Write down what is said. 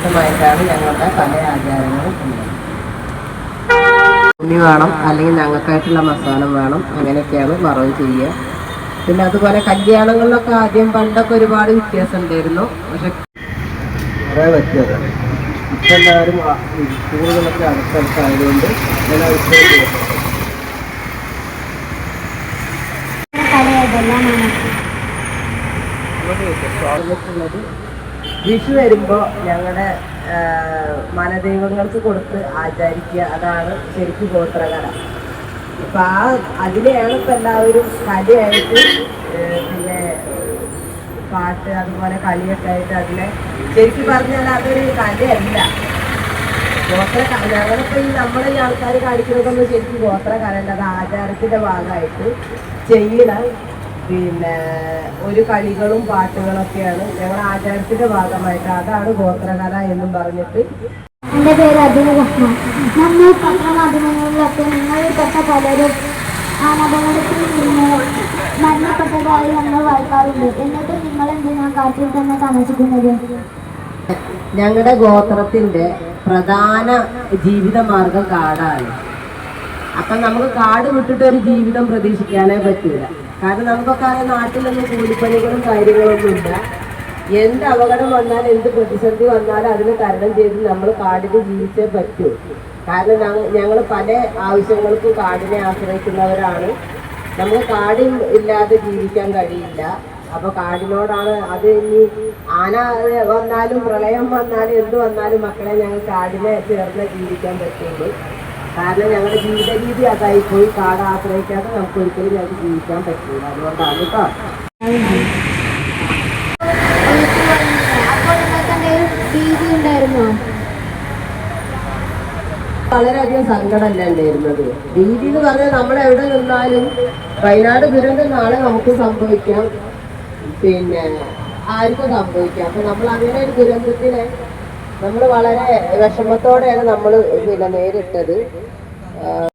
വിധമായിട്ടാണ് ഞങ്ങളുടെ പല ആചാരങ്ങളും ഉള്ളത്. ഉണ്ണി വേണം, അല്ലെങ്കിൽ ഞങ്ങൾക്കായിട്ടുള്ള മസാല വേണം, അങ്ങനെയൊക്കെയാണ് വറവ് ചെയ്യുക. പിന്നെ അതുപോലെ കല്യാണങ്ങളിലൊക്കെ ആദ്യം പണ്ടൊക്കെ ഒരുപാട് വ്യത്യാസം ഉണ്ടായിരുന്നു. പക്ഷെ കുറേ വ്യത്യാസം ഇപ്പം എല്ലാവരും സ്കൂളുകളൊക്കെ അടുത്തടുത്തായതുകൊണ്ട് ഞാൻ ുള്ളത് വിഷു വരുമ്പോൾ ഞങ്ങളുടെ മനദൈവങ്ങൾക്ക് കൊടുത്ത് ആചരിക്കുക, അതാണ് ശരിക്കും ഗോത്രകല. അപ്പം അതിനെയാണ് ഇപ്പം എല്ലാവരും കലയായിട്ട്, പിന്നെ പാട്ട് അതുപോലെ കളിയൊക്കെ ആയിട്ട് അതിനെ ശരിക്കും പറഞ്ഞാൽ അതൊരു കലയല്ല. ഞങ്ങളിപ്പോൾ നമ്മളെ ഈ ആൾക്കാർ കാണിക്കുന്നതൊന്നും ശരിക്കും ഗോത്രകലല്ല, അത് ആചാരത്തിൻ്റെ ഭാഗമായിട്ട് ചെയ്യണ പിന്നെ ഒരു കളികളും പാട്ടുകളൊക്കെയാണ് ഞങ്ങളുടെ ആചാരത്തിന്റെ ഭാഗമായിട്ട്, അതാണ് ഗോത്രകല എന്നും പറഞ്ഞിട്ട്. എൻ്റെ പേര് അബ്ദുൾ റഹ്മാൻ. നമ്മൾ പത്രമാധ്യമങ്ങളിലൊക്കെ നിങ്ങളിൽപ്പെട്ട പലരും ആ അപകടത്തിൽ നിന്ന് മരണപ്പെട്ടതായി നമ്മൾ വായിക്കാറുണ്ട്. എന്നിട്ട് നിങ്ങൾ എന്തിനാണ് കാട്ടിൽ തന്നെ താമസിക്കുന്നത്? ഞങ്ങളുടെ ഗോത്രത്തിന്റെ പ്രധാന ജീവിത മാർഗം കാടാണ്. അപ്പം നമുക്ക് കാട് വിട്ടിട്ട് ഒരു ജീവിതം പ്രതീക്ഷിക്കാനേ പറ്റില്ല. കാരണം നമുക്കൊക്കെ നാട്ടിലൊന്നും കൂലിപ്പണികളും കാര്യങ്ങളൊന്നും ഇല്ല. എന്ത് അപകടം വന്നാലും എന്ത് പ്രതിസന്ധി വന്നാലും അതിന് തരണം ചെയ്ത് നമ്മൾ കാടിൽ ജീവിച്ചേ പറ്റൂ. കാരണം ഞങ്ങൾ പല ആവശ്യങ്ങൾക്കും കാടിനെ ആശ്രയിക്കുന്നവരാണ്. നമുക്ക് കാടിൽ ഇല്ലാതെ ജീവിക്കാൻ കഴിയില്ല. അപ്പോൾ കാടിനോടാണ് അത്. ഇനി ആന വന്നാലും പ്രളയം വന്നാലും എന്ത് വന്നാലും മക്കളെ ഞങ്ങൾ കാടിനെ ചേർന്ന് ജീവിക്കാൻ പറ്റുള്ളൂ. കാരണം ഞങ്ങളുടെ ജീവിത രീതി അതായിപ്പോയി. കാട് ആശ്രയിക്കാതെ നമുക്ക് ഒരിക്കലും ഞങ്ങൾക്ക് ജീവിക്കാൻ പറ്റില്ല. അതുകൊണ്ടാണ് കേട്ടോ. വളരെയധികം സങ്കടമല്ല ഉണ്ടായിരുന്നത്. രീതി എന്ന് പറഞ്ഞാൽ നമ്മളെവിടെ നിന്നാലും വയനാട് ദുരന്തം നാളെ നമുക്ക് സംഭവിക്കാം, പിന്നെ ആർക്കും സംഭവിക്കാം. അപ്പൊ നമ്മൾ അങ്ങനെ ഒരു ദുരന്തത്തിനെ നമ്മൾ വളരെ വിഷമത്തോടെയാണ് നമ്മൾ പിന്നെ നേരിട്ടത്.